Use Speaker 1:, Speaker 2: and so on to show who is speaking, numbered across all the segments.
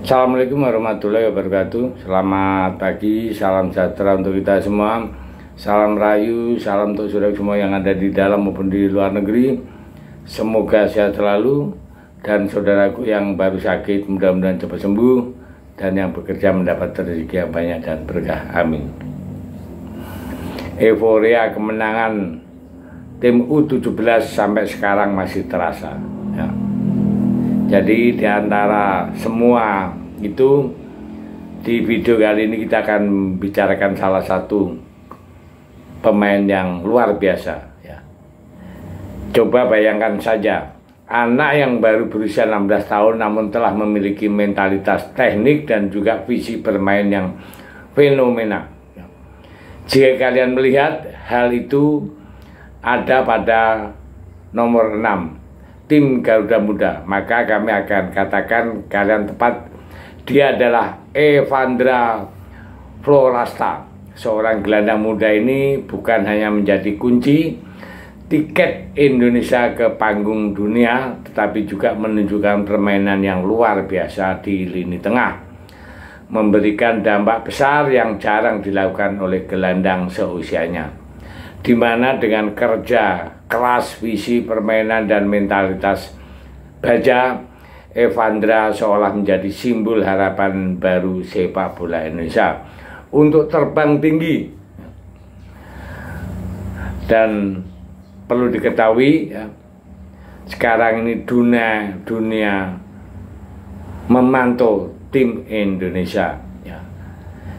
Speaker 1: Assalamualaikum warahmatullahi wabarakatuh. Selamat pagi, salam sejahtera untuk kita semua. Salam rayu, salam untuk saudara semua yang ada di dalam maupun di luar negeri. Semoga sehat selalu. Dan saudaraku yang baru sakit mudah-mudahan cepat sembuh. Dan yang bekerja mendapat rezeki yang banyak dan berkah. Amin. Euforia kemenangan tim U17 sampai sekarang masih terasa ya. Jadi di antara semua itu, di video kali ini kita akan bicarakan salah satu pemain yang luar biasa ya. Coba bayangkan saja, anak yang baru berusia 16 tahun namun telah memiliki mentalitas, teknik dan juga visi bermain yang fenomenal. Jika kalian melihat hal itu ada pada nomor 6 tim Garuda Muda, maka kami akan katakan kalian tepat, dia adalah Evandra Florasta. Seorang gelandang muda ini bukan hanya menjadi kunci tiket Indonesia ke panggung dunia, tetapi juga menunjukkan permainan yang luar biasa di lini tengah, memberikan dampak besar yang jarang dilakukan oleh gelandang seusianya, di mana dengan kerja keras, visi permainan dan mentalitas baja, Evandra seolah menjadi simbol harapan baru sepak bola Indonesia untuk terbang tinggi. Dan perlu diketahui ya, sekarang ini dunia memantau tim Indonesia ya.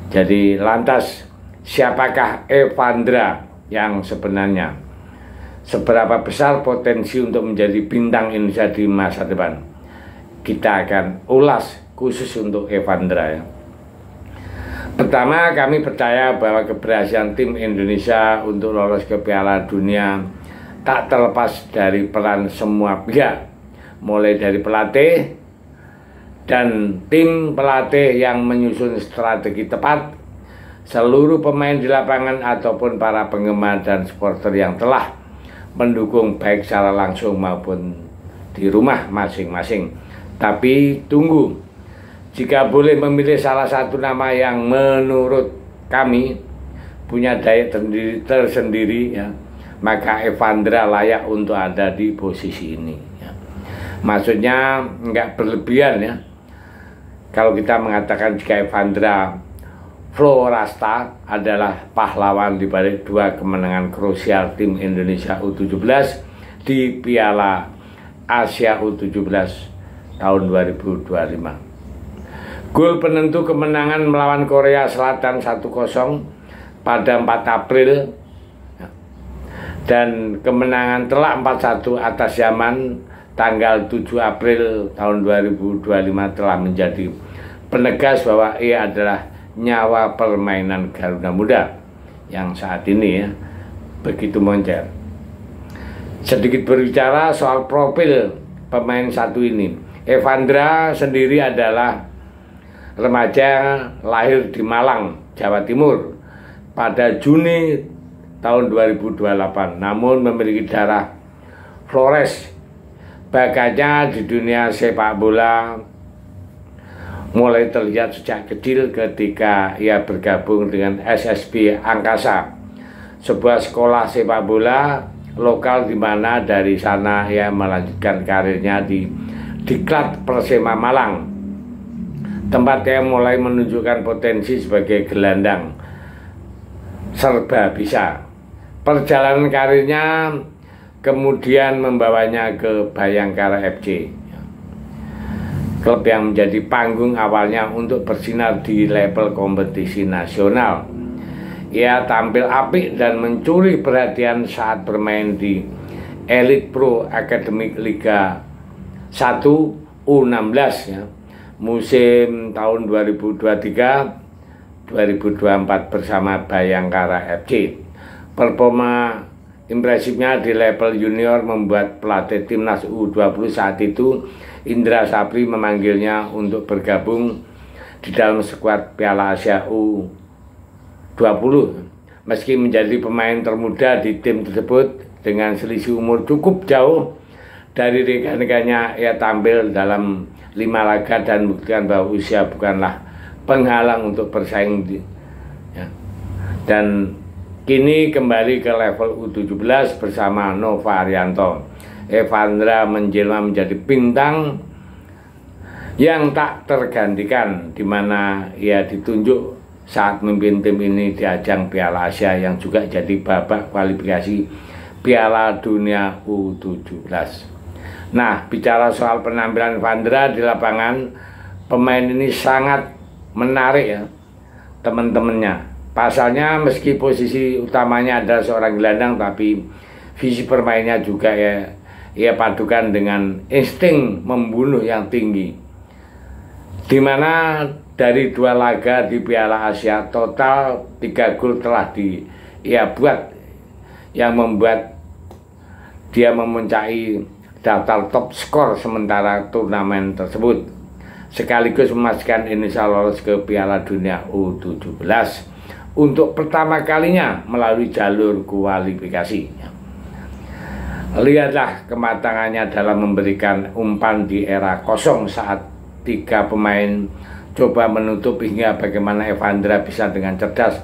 Speaker 1: Jadi lantas siapakah Evandra yang sebenarnya? Seberapa besar potensi untuk menjadi bintang Indonesia di masa depan? Kita akan ulas khusus untuk Evandra ya. Pertama, kami percaya bahwa keberhasilan tim Indonesia untuk lolos ke Piala Dunia tak terlepas dari peran semua pihak, mulai dari pelatih dan tim pelatih yang menyusun strategi tepat, seluruh pemain di lapangan ataupun para penggemar dan supporter yang telah mendukung baik secara langsung maupun di rumah masing-masing. Tapi tunggu, jika boleh memilih salah satu nama yang menurut kami punya daya tersendiri ya, maka Evandra layak untuk ada di posisi ini ya. Maksudnya nggak berlebihan ya kalau kita mengatakan jika Evandra Florasta adalah pahlawan di balik dua kemenangan krusial tim Indonesia U17 di Piala Asia U17 tahun 2025. Gol penentu kemenangan melawan Korea Selatan 1-0 pada 4 April dan kemenangan telak 4-1 atas Yaman tanggal 7 April tahun 2025 telah menjadi penegas bahwa ia adalah nyawa permainan Garuda Muda yang saat ini ya, begitu moncer. Sedikit berbicara soal profil pemain satu ini, Evandra sendiri adalah remaja lahir di Malang, Jawa Timur pada Juni tahun 2028, namun memiliki darah Flores. Bakatnya di dunia sepak bola mulai terlihat sejak kecil ketika ia bergabung dengan SSB Angkasa, sebuah sekolah sepak bola lokal di mana dari sana ia melanjutkan karirnya di Diklat Persema Malang, tempat ia mulai menunjukkan potensi sebagai gelandang serba bisa. Perjalanan karirnya kemudian membawanya ke Bayangkara FC, klub yang menjadi panggung awalnya untuk bersinar di level kompetisi nasional. Ia tampil apik dan mencuri perhatian saat bermain di Elite Pro Academy Liga 1 U16 ya, musim tahun 2023-2024 bersama Bayangkara FC. Performa impresifnya di level junior membuat pelatih timnas U20 saat itu, Indra Sapri, memanggilnya untuk bergabung di dalam skuad Piala Asia U20. Meski menjadi pemain termuda di tim tersebut dengan selisih umur cukup jauh, dari rekan-rekannya ia tampil dalam 5 laga dan buktikan bahwa usia bukanlah penghalang untuk bersaing ya. Dan kini kembali ke level U17 bersama Nova Arianto. Evandra menjelma menjadi bintang yang tak tergantikan, di mana ia ditunjuk saat memimpin tim ini di ajang Piala Asia yang juga jadi babak kualifikasi Piala Dunia U17. Nah, bicara soal penampilan Evandra di lapangan, pemain ini sangat menarik ya teman-temannya. Pasalnya meski posisi utamanya adalah seorang gelandang, tapi visi permainnya juga ya ia padukan dengan insting membunuh yang tinggi, di mana dari 2 laga di Piala Asia total 3 gol telah ia buat, yang membuat dia memuncaki daftar top skor sementara turnamen tersebut, sekaligus memastikan Indonesia lolos ke Piala Dunia U17 untuk pertama kalinya melalui jalur kualifikasi. Lihatlah kematangannya dalam memberikan umpan di era kosong saat 3 pemain coba menutup, hingga bagaimana Evandra bisa dengan cerdas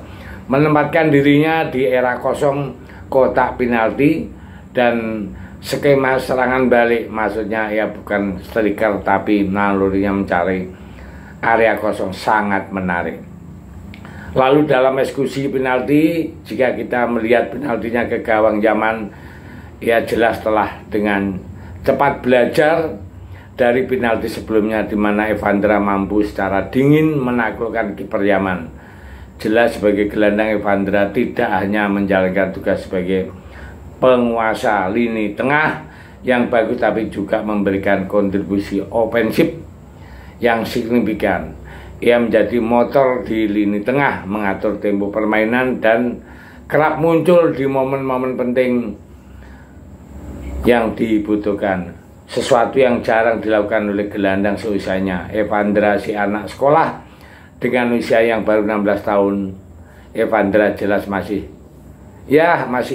Speaker 1: menempatkan dirinya di era kosong kotak penalti dan skema serangan balik, maksudnya ya bukan striker tapi nalurinya mencari area kosong sangat menarik. Lalu dalam eksekusi penalti, jika kita melihat penaltinya ke gawang Yaman, ya jelas telah dengan cepat belajar dari penalti sebelumnya, di mana Evandra mampu secara dingin menaklukkan kiper Yaman. Jelas sebagai gelandang, Evandra tidak hanya menjalankan tugas sebagai penguasa lini tengah yang bagus, tapi juga memberikan kontribusi ofensif yang signifikan. Ia menjadi motor di lini tengah, mengatur tempo permainan, dan kerap muncul di momen-momen penting yang dibutuhkan, sesuatu yang jarang dilakukan oleh gelandang seusianya. Evandra, si anak sekolah dengan usia yang baru 16 tahun, Evandra jelas masih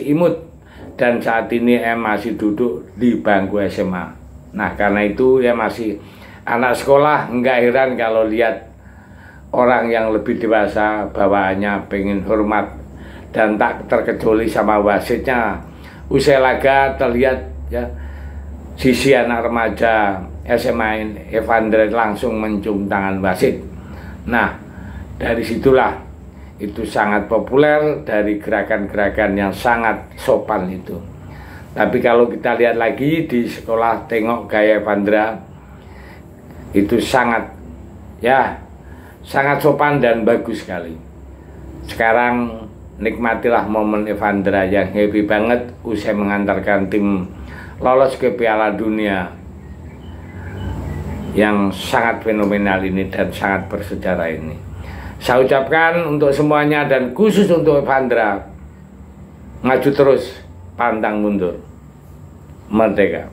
Speaker 1: imut, dan saat ini masih duduk di bangku SMA. Nah, karena itu ia masih anak sekolah, enggak heran kalau lihat orang yang lebih dewasa bawaannya pengen hormat, dan tak terkecuali sama wasitnya. Usai laga terlihat ya sisi anak remaja SMA Evandra langsung mencium tangan wasit. Nah, dari situlah itu sangat populer dari gerakan-gerakan yang sangat sopan itu. Tapi kalau kita lihat lagi di sekolah, tengok gaya Evandra itu sangat sopan dan bagus sekali. Sekarang nikmatilah momen Evandra yang happy banget usai mengantarkan tim lolos ke Piala Dunia yang sangat fenomenal ini dan sangat bersejarah ini. Saya ucapkan untuk semuanya dan khusus untuk Evandra, maju terus, pantang mundur, merdeka.